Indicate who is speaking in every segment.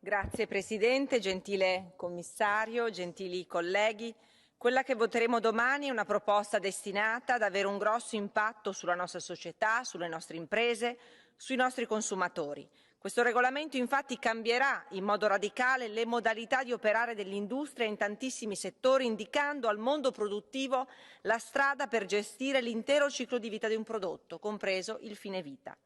Speaker 1: Grazie Presidente, gentile Commissario, gentili colleghi. Quella che voteremo domani è una proposta destinata ad avere un grosso impatto sulla nostra società, sulle nostre imprese, sui nostri consumatori. Questo regolamento infatti cambierà in modo radicale le modalità di operare dell'industria in tantissimi settori, indicando al mondo produttivo la strada per gestire l'intero ciclo di vita di un prodotto, compreso il fine vita.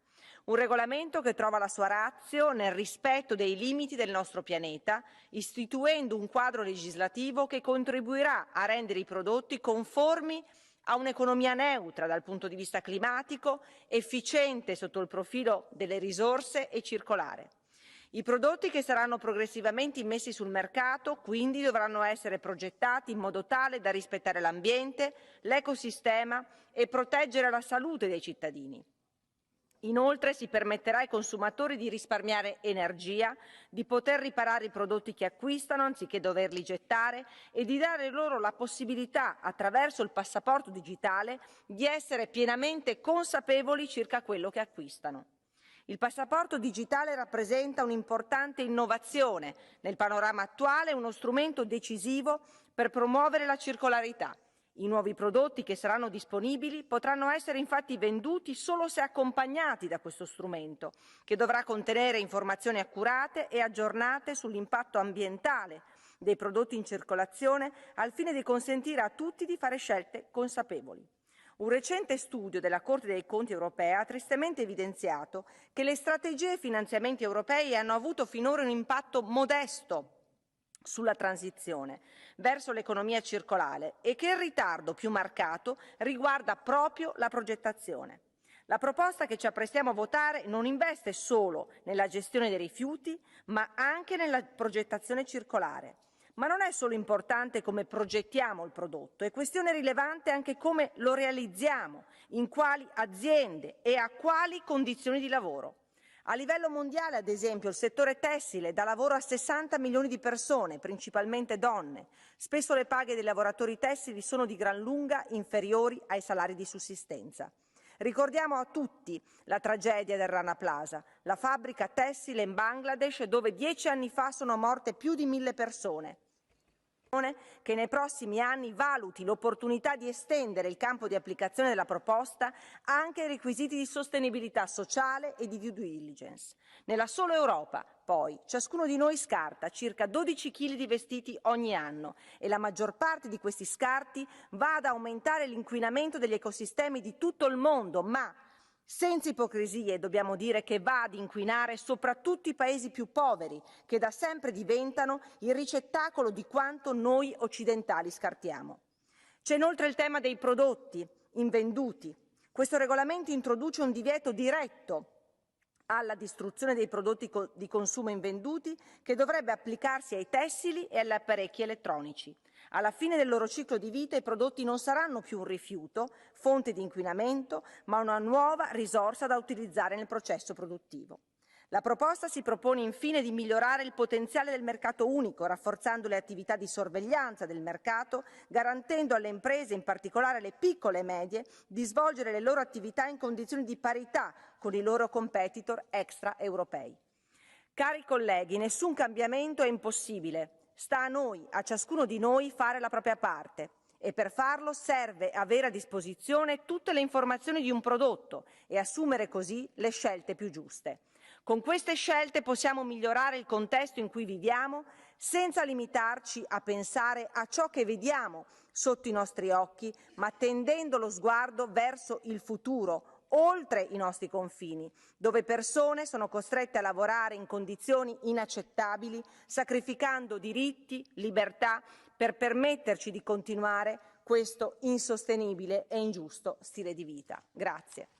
Speaker 1: Un regolamento che trova la sua ratio nel rispetto dei limiti del nostro pianeta, istituendo un quadro legislativo che contribuirà a rendere i prodotti conformi a un'economia neutra dal punto di vista climatico, efficiente sotto il profilo delle risorse e circolare. I prodotti che saranno progressivamente immessi sul mercato quindi dovranno essere progettati in modo tale da rispettare l'ambiente, l'ecosistema e proteggere la salute dei cittadini. Inoltre si permetterà ai consumatori di risparmiare energia, di poter riparare i prodotti che acquistano anziché doverli gettare e di dare loro la possibilità, attraverso il passaporto digitale, di essere pienamente consapevoli circa quello che acquistano. Il passaporto digitale rappresenta un'importante innovazione nel panorama attuale, uno strumento decisivo per promuovere la circolarità. I nuovi prodotti che saranno disponibili potranno essere infatti venduti solo se accompagnati da questo strumento, che dovrà contenere informazioni accurate e aggiornate sull'impatto ambientale dei prodotti in circolazione, al fine di consentire a tutti di fare scelte consapevoli. Un recente studio della Corte dei Conti europea ha tristemente evidenziato che le strategie e i finanziamenti europei hanno avuto finora un impatto modesto sulla transizione verso l'economia circolare e che il ritardo più marcato riguarda proprio la progettazione. La proposta che ci apprestiamo a votare non investe solo nella gestione dei rifiuti, ma anche nella progettazione circolare. Ma non è solo importante come progettiamo il prodotto, è questione rilevante anche come lo realizziamo, in quali aziende e a quali condizioni di lavoro. A livello mondiale, ad esempio, il settore tessile dà lavoro a 60 milioni di persone, principalmente donne. Spesso le paghe dei lavoratori tessili sono di gran lunga inferiori ai salari di sussistenza. Ricordiamo a tutti la tragedia del Rana Plaza, la fabbrica tessile in Bangladesh dove 10 anni fa sono morte più di 1000 persone. Che nei prossimi anni valuti l'opportunità di estendere il campo di applicazione della proposta anche ai requisiti di sostenibilità sociale e di due diligence. Nella sola Europa, poi, ciascuno di noi scarta circa 12 kg di vestiti ogni anno e la maggior parte di questi scarti va ad aumentare l'inquinamento degli ecosistemi di tutto il mondo, ma senza ipocrisie dobbiamo dire che va ad inquinare soprattutto i paesi più poveri, che da sempre diventano il ricettacolo di quanto noi occidentali scartiamo. C'è inoltre il tema dei prodotti invenduti. Questo regolamento introduce un divieto diretto alla distruzione dei prodotti di consumo invenduti che dovrebbe applicarsi ai tessili e agli apparecchi elettronici. Alla fine del loro ciclo di vita i prodotti non saranno più un rifiuto, fonte di inquinamento, ma una nuova risorsa da utilizzare nel processo produttivo. La proposta si propone infine di migliorare il potenziale del mercato unico, rafforzando le attività di sorveglianza del mercato, garantendo alle imprese, in particolare alle piccole e medie, di svolgere le loro attività in condizioni di parità con i loro competitor extraeuropei. Cari colleghi, nessun cambiamento è impossibile. Sta a noi, a ciascuno di noi, fare la propria parte e per farlo serve avere a disposizione tutte le informazioni di un prodotto e assumere così le scelte più giuste. Con queste scelte possiamo migliorare il contesto in cui viviamo senza limitarci a pensare a ciò che vediamo sotto i nostri occhi, ma tendendo lo sguardo verso il futuro, oltre i nostri confini, dove persone sono costrette a lavorare in condizioni inaccettabili, sacrificando diritti, libertà, per permetterci di continuare questo insostenibile e ingiusto stile di vita. Grazie.